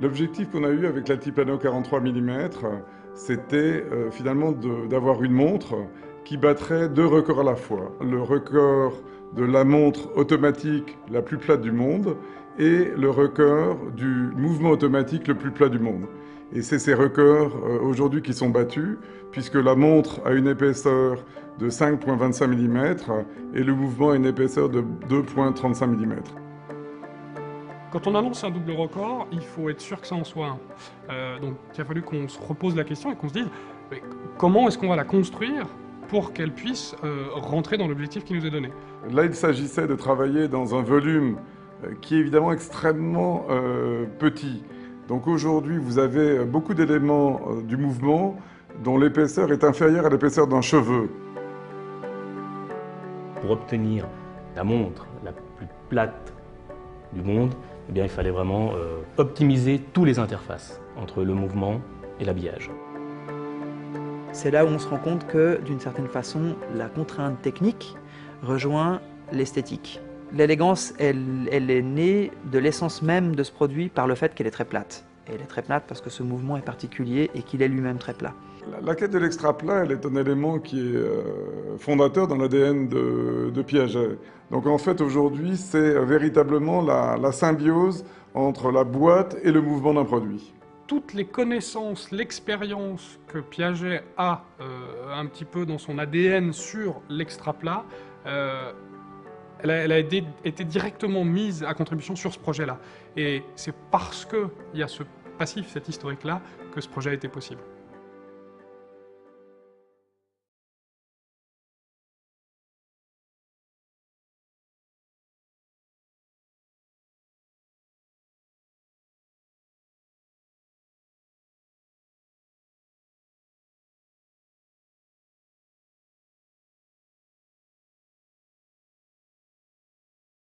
L'objectif qu'on a eu avec l'Altiplano 43 mm, c'était finalement d'avoir une montre qui battrait deux records à la fois. Le record de la montre automatique la plus plate du monde et le record du mouvement automatique le plus plat du monde. Et c'est ces records aujourd'hui qui sont battus, puisque la montre a une épaisseur de 5,25 mm et le mouvement a une épaisseur de 2,35 mm. Quand on annonce un double record, il faut être sûr que ça en soit un. Donc il a fallu qu'on se repose la question et qu'on se dise mais comment est-ce qu'on va la construire pour qu'elle puisse rentrer dans l'objectif qui nous est donné. Là, il s'agissait de travailler dans un volume qui est évidemment extrêmement petit. Donc aujourd'hui, vous avez beaucoup d'éléments du mouvement dont l'épaisseur est inférieure à l'épaisseur d'un cheveu. Pour obtenir la montre la plus plate du monde, eh bien, il fallait vraiment optimiser toutes les interfaces entre le mouvement et l'habillage. C'est là où on se rend compte que, d'une certaine façon, la contrainte technique rejoint l'esthétique. L'élégance, elle est née de l'essence même de ce produit par le fait qu'elle est très plate. Et elle est très plate parce que ce mouvement est particulier et qu'il est lui-même très plat. La quête de l'extra plat, elle est un élément qui est fondateur dans l'ADN de Piaget. Donc en fait, aujourd'hui, c'est véritablement la symbiose entre la boîte et le mouvement d'un produit. Toutes les connaissances, l'expérience que Piaget a un petit peu dans son ADN sur l'extra plat, elle a été directement mise à contribution sur ce projet-là. Et c'est parce qu'il y a ce passif, cet historique-là, que ce projet a été possible.